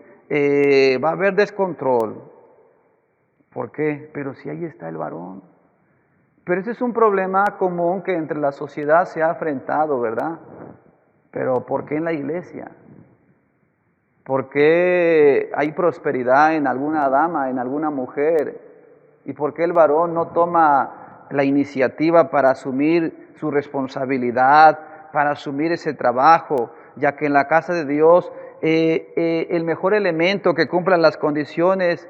va a haber descontrol. ¿Por qué? Pero si ahí está el varón. Pero ese es un problema común que entre la sociedad se ha enfrentado, ¿verdad? Pero ¿por qué en la iglesia? ¿Por qué hay prosperidad en alguna dama, en alguna mujer? ¿Y por qué el varón no toma la iniciativa para asumir su responsabilidad, para asumir ese trabajo? Ya que en la casa de Dios el mejor elemento que cumpla las condiciones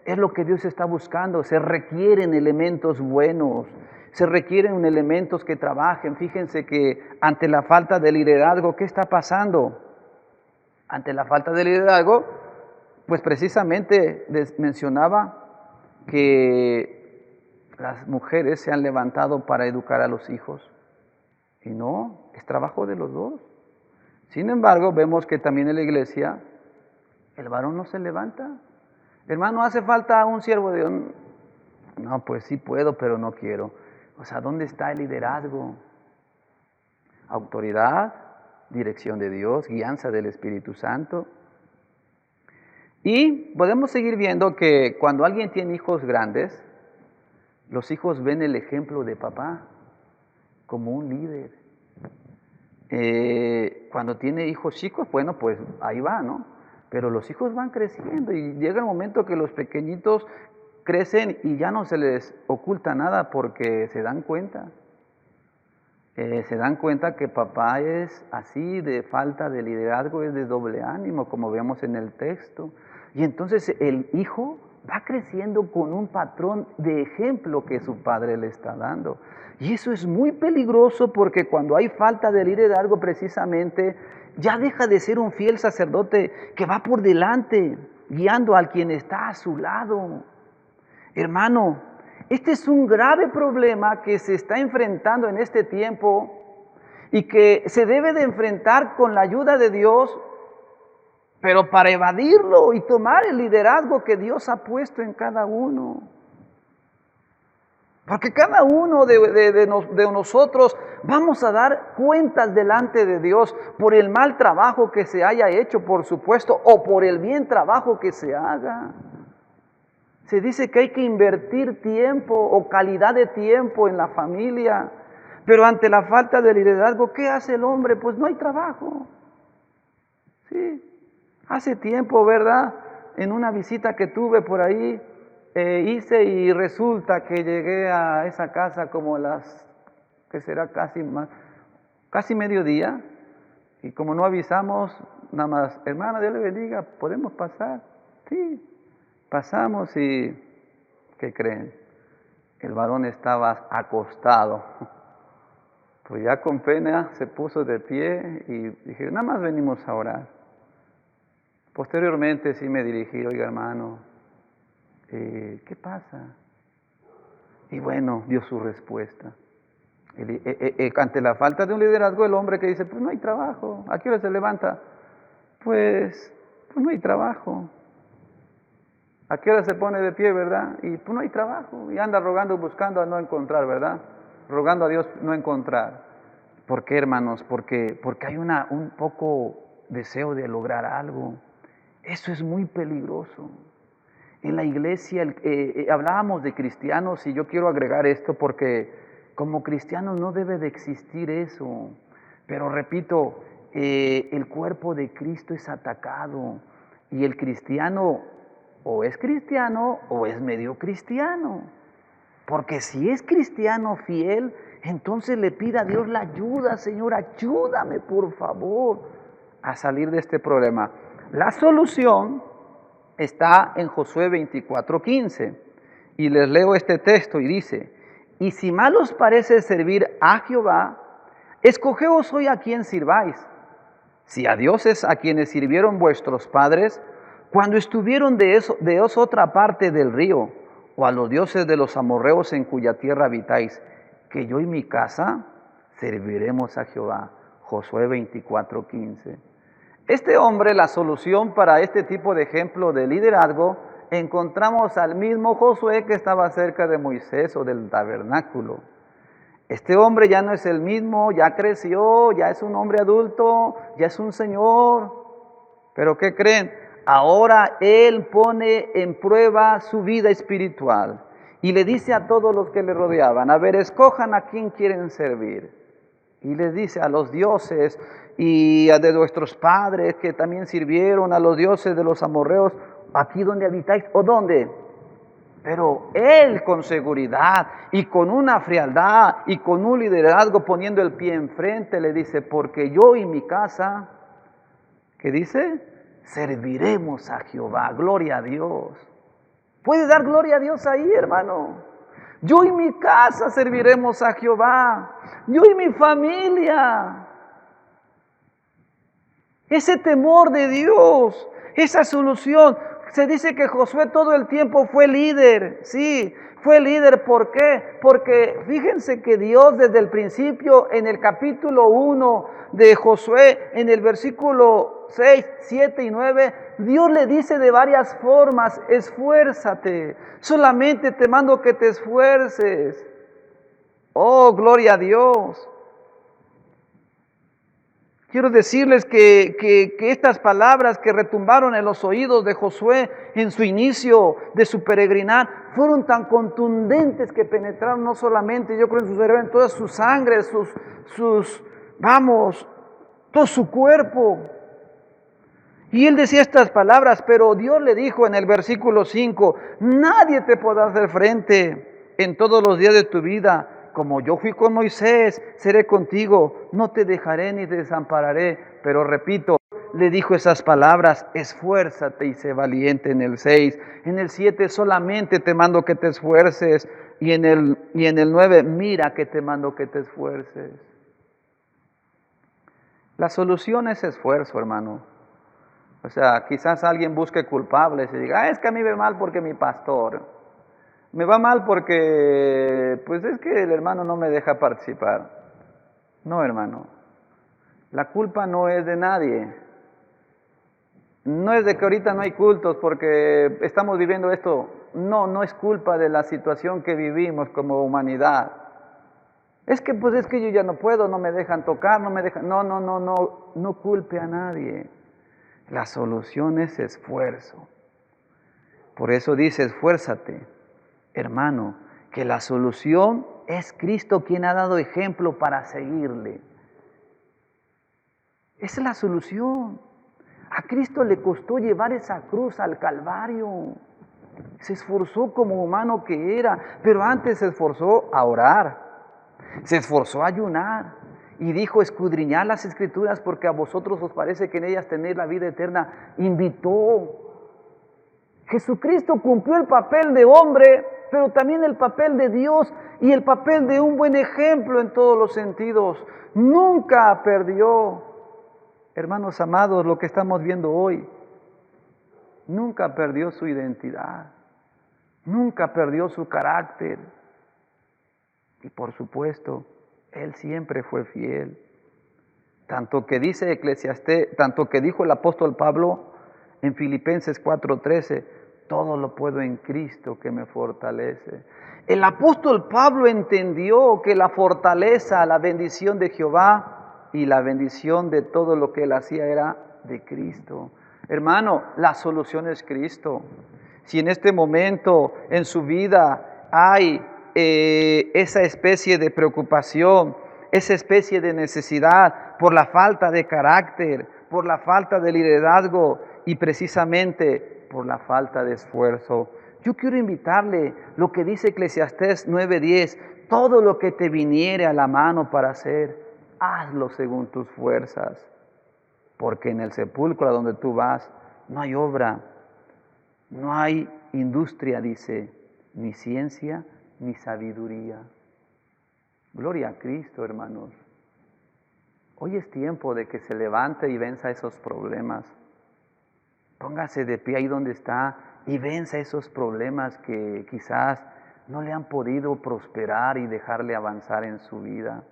es lo que Dios está buscando. Se requieren elementos buenos, se requieren elementos que trabajen. Fíjense que ante la falta de liderazgo, ¿qué está pasando? Ante la falta de liderazgo, pues precisamente mencionaba que las mujeres se han levantado para educar a los hijos. Y no, es trabajo de los dos. Sin embargo, vemos que también en la iglesia el varón no se levanta. Hermano, ¿hace falta un siervo de Dios? No, pues sí puedo, pero no quiero. O sea, ¿dónde está el liderazgo? Autoridad, dirección de Dios, guianza del Espíritu Santo. Y podemos seguir viendo que cuando alguien tiene hijos grandes, los hijos ven el ejemplo de papá como un líder. Cuando tiene hijos chicos, bueno, pues ahí va, ¿no? Pero los hijos van creciendo y llega el momento que los pequeñitos crecen y ya no se les oculta nada porque se dan cuenta. Se dan cuenta que papá es así, de falta de liderazgo, es de doble ánimo, como vemos en el texto. Y entonces el hijo va creciendo con un patrón de ejemplo que su padre le está dando. Y eso es muy peligroso porque cuando hay falta de liderazgo precisamente, ya deja de ser un fiel sacerdote que va por delante, guiando al quien está a su lado. Hermano, este es un grave problema que se está enfrentando en este tiempo y que se debe de enfrentar con la ayuda de Dios, pero para evadirlo y tomar el liderazgo que Dios ha puesto en cada uno. Porque cada uno de nosotros vamos a dar cuentas delante de Dios por el mal trabajo que se haya hecho, por supuesto, o por el bien trabajo que se haga. Se dice que hay que invertir tiempo o calidad de tiempo en la familia, pero ante la falta de liderazgo, ¿qué hace el hombre? Pues no hay trabajo. Sí, hace tiempo, ¿verdad? En una visita que tuve por ahí, hice y resulta que llegué a esa casa como que será casi mediodía, y como no avisamos, nada más, hermana, Dios le bendiga, ¿podemos pasar? Sí. Pasamos y, ¿qué creen? El varón estaba acostado. Pues ya con pena se puso de pie y dije, nada más venimos a orar. Posteriormente sí me dirigí, oiga hermano, ¿qué pasa? Y bueno, dio su respuesta. Ante la falta de un liderazgo, el hombre que dice, pues no hay trabajo. ¿A qué hora se levanta? Pues no hay trabajo. ¿A qué hora se pone de pie, verdad? Y pues no hay trabajo. Y anda rogando, buscando a no encontrar, ¿verdad? Rogando a Dios no encontrar. ¿Por qué, hermanos? Porque hay un poco deseo de lograr algo. Eso es muy peligroso. En la iglesia hablábamos de cristianos y yo quiero agregar esto porque como cristianos no debe de existir eso. Pero repito, el cuerpo de Cristo es atacado y el cristiano o es cristiano o es medio cristiano. Porque si es cristiano fiel, entonces le pide a Dios la ayuda. Señor, ayúdame por favor a salir de este problema. La solución está en Josué 24:15. Y les leo este texto y dice, y si mal os parece servir a Jehová, escogeos hoy a quien sirváis. Si a dioses a quienes sirvieron vuestros padres, cuando estuvieron de otra parte del río, o a los dioses de los amorreos en cuya tierra habitáis, que yo y mi casa serviremos a Jehová. Josué 24:15. Este hombre, la solución para este tipo de ejemplo de liderazgo, encontramos al mismo Josué que estaba cerca de Moisés o del tabernáculo. Este hombre ya no es el mismo, ya creció, ya es un hombre adulto, ya es un señor. Pero ¿qué creen? Ahora él pone en prueba su vida espiritual y le dice a todos los que le rodeaban, a ver, escojan a quién quieren servir. Y les dice a los dioses y a de nuestros padres que también sirvieron, a los dioses de los amorreos, aquí donde habitáis, ¿o dónde? Pero él con seguridad y con una frialdad y con un liderazgo poniendo el pie enfrente le dice, porque yo y mi casa, ¿qué dice? Serviremos a Jehová, gloria a Dios. ¿Puede dar gloria a Dios ahí, hermano? Yo y mi casa serviremos a Jehová, yo y mi familia. Ese temor de Dios, esa solución. Se dice que Josué todo el tiempo fue líder, sí, fue líder. ¿Por qué? Porque fíjense que Dios desde el principio, en el capítulo 1 de Josué, en el versículo 6, 7 y 9, Dios le dice de varias formas, esfuérzate, solamente te mando que te esfuerces. Oh, gloria a Dios. Quiero decirles que estas palabras que retumbaron en los oídos de Josué en su inicio de su peregrinar fueron tan contundentes que penetraron no solamente, yo creo, en su cerebro, en toda su sangre, todo su cuerpo. Y él decía estas palabras, pero Dios le dijo en el versículo 5, nadie te podrá hacer frente en todos los días de tu vida. Como yo fui con Moisés, seré contigo, no te dejaré ni te desampararé. Pero repito, le dijo esas palabras, esfuérzate y sé valiente en el 6. En el 7, solamente te mando que te esfuerces. Y en el 9, mira que te mando que te esfuerces. La solución es esfuerzo, hermano. O sea, quizás alguien busque culpables y diga, es que a mí me va mal porque mi pastor. Me va mal porque, pues es que el hermano no me deja participar. No, hermano. La culpa no es de nadie. No es de que ahorita no hay cultos porque estamos viviendo esto. No, no es culpa de la situación que vivimos como humanidad. Es que yo ya no puedo, no me dejan tocar, no me dejan... No culpe a nadie. La solución es esfuerzo. Por eso dice, esfuérzate, hermano, que la solución es Cristo quien ha dado ejemplo para seguirle. Esa es la solución. A Cristo le costó llevar esa cruz al Calvario. Se esforzó como humano que era, pero antes se esforzó a orar, se esforzó a ayunar y dijo, escudriñad las Escrituras porque a vosotros os parece que en ellas tenéis la vida eterna. Invitó. Jesucristo cumplió el papel de hombre, pero también el papel de Dios y el papel de un buen ejemplo en todos los sentidos. Nunca perdió, hermanos amados, lo que estamos viendo hoy. Nunca perdió su identidad, nunca perdió su carácter. Y por supuesto, Él siempre fue fiel. Tanto que dice Eclesiastés, tanto que dijo el apóstol Pablo en Filipenses 4:13, todo lo puedo en Cristo que me fortalece. El apóstol Pablo entendió que la fortaleza, la bendición de Jehová y la bendición de todo lo que él hacía era de Cristo. Hermano, la solución es Cristo. Si en este momento en su vida hay esa especie de preocupación, esa especie de necesidad por la falta de carácter, por la falta de liderazgo y precisamente por la falta de esfuerzo, yo quiero invitarle lo que dice Eclesiastés 9:10, todo lo que te viniere a la mano para hacer, hazlo según tus fuerzas, porque en el sepulcro a donde tú vas no hay obra, no hay industria, dice, ni ciencia, ni sabiduría. Gloria a Cristo, hermanos. Hoy es tiempo de que se levante y venza esos problemas. Póngase de pie ahí donde está y venza esos problemas que quizás no le han podido prosperar y dejarle avanzar en su vida.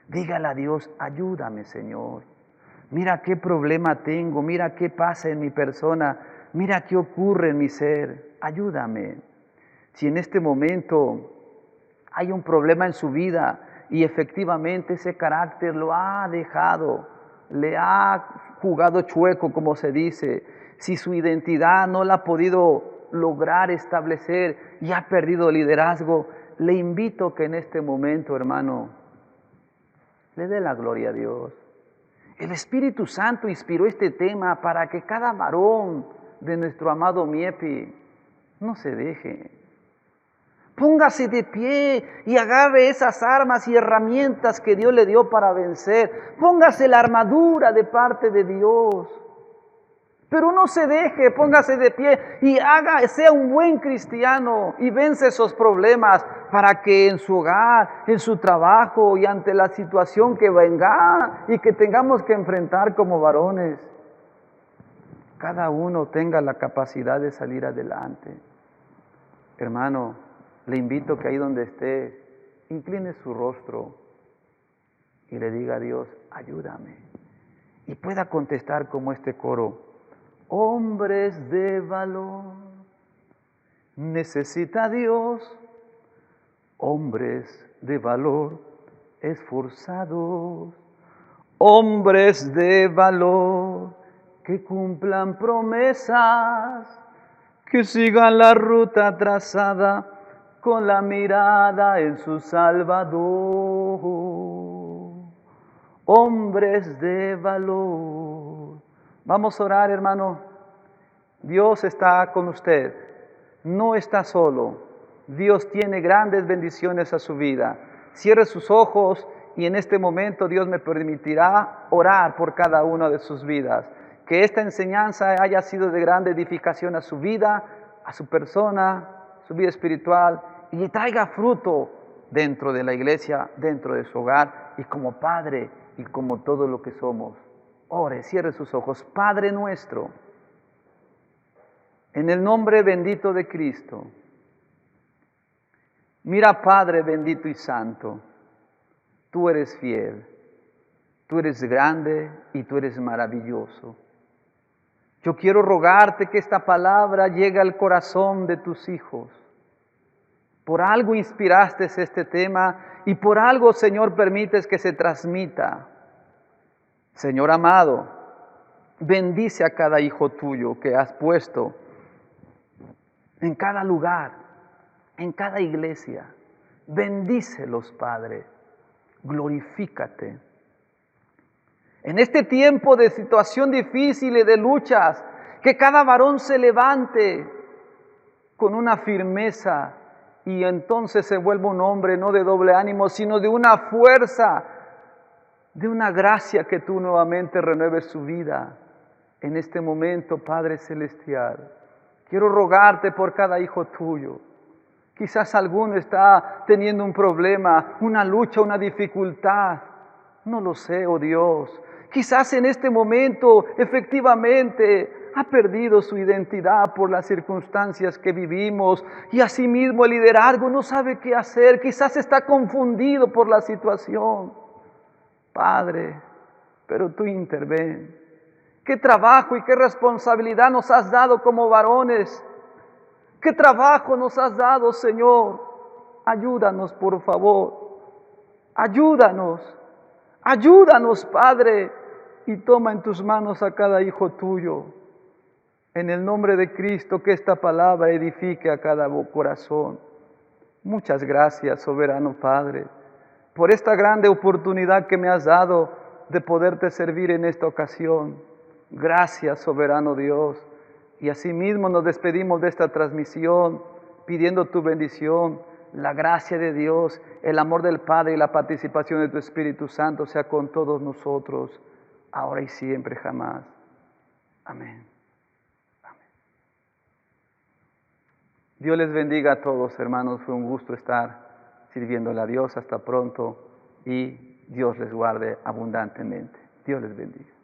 Dígale a Dios, ayúdame, Señor. Mira qué problema tengo, mira qué pasa en mi persona, mira qué ocurre en mi ser. Ayúdame. Si en este momento hay un problema en su vida y efectivamente ese carácter lo ha dejado, le ha jugado chueco, como se dice. Si su identidad no la ha podido lograr establecer y ha perdido liderazgo, le invito que en este momento, hermano, le dé la gloria a Dios. El Espíritu Santo inspiró este tema para que cada varón de nuestro amado Miepi no se deje. Póngase de pie y agarre esas armas y herramientas que Dios le dio para vencer. Póngase la armadura de parte de Dios. Pero no se deje, póngase de pie y sea un buen cristiano y vence esos problemas para que en su hogar, en su trabajo y ante la situación que venga y que tengamos que enfrentar como varones, cada uno tenga la capacidad de salir adelante. Hermano, le invito que ahí donde esté, incline su rostro y le diga a Dios, ayúdame. Y pueda contestar como este coro, hombres de valor, necesita Dios, hombres de valor, esforzados, hombres de valor, que cumplan promesas, que sigan la ruta trazada con la mirada en su Salvador. Hombres de valor. Vamos a orar, hermano. Dios está con usted. No está solo. Dios tiene grandes bendiciones a su vida. Cierre sus ojos y en este momento Dios me permitirá orar por cada una de sus vidas. Que esta enseñanza haya sido de grande edificación a su vida, a su persona, su vida espiritual y traiga fruto dentro de la iglesia, dentro de su hogar y como padre y como todo lo que somos. Ore, cierre sus ojos. Padre nuestro, en el nombre bendito de Cristo, mira, Padre bendito y santo, tú eres fiel, tú eres grande y tú eres maravilloso. Yo quiero rogarte que esta palabra llegue al corazón de tus hijos. Por algo inspiraste este tema y por algo, Señor, permites que se transmita. Señor amado, bendice a cada hijo tuyo que has puesto en cada lugar, en cada iglesia. Bendícelos, Padre. Glorifícate. En este tiempo de situación difícil y de luchas, que cada varón se levante con una firmeza y entonces se vuelva un hombre no de doble ánimo, sino de una fuerza, de una gracia que tú nuevamente renueves su vida. En este momento, Padre Celestial, quiero rogarte por cada hijo tuyo. Quizás alguno está teniendo un problema, una lucha, una dificultad. No lo sé, oh Dios. Quizás en este momento efectivamente ha perdido su identidad por las circunstancias que vivimos y asimismo el liderazgo no sabe qué hacer. Quizás está confundido por la situación. Padre, pero tú interven. ¿Qué trabajo y qué responsabilidad nos has dado como varones? ¿Qué trabajo nos has dado, Señor? Ayúdanos, por favor. Ayúdanos. Ayúdanos, Padre, y toma en tus manos a cada hijo tuyo. En el nombre de Cristo, que esta palabra edifique a cada corazón. Muchas gracias, soberano Padre, por esta grande oportunidad que me has dado de poderte servir en esta ocasión. Gracias, soberano Dios. Y asimismo nos despedimos de esta transmisión pidiendo tu bendición, la gracia de Dios, el amor del Padre y la participación de tu Espíritu Santo sea con todos nosotros, ahora y siempre, jamás. Amén. Amén. Dios les bendiga a todos, hermanos. Fue un gusto estar sirviéndole a Dios. Hasta pronto y Dios les guarde abundantemente. Dios les bendiga.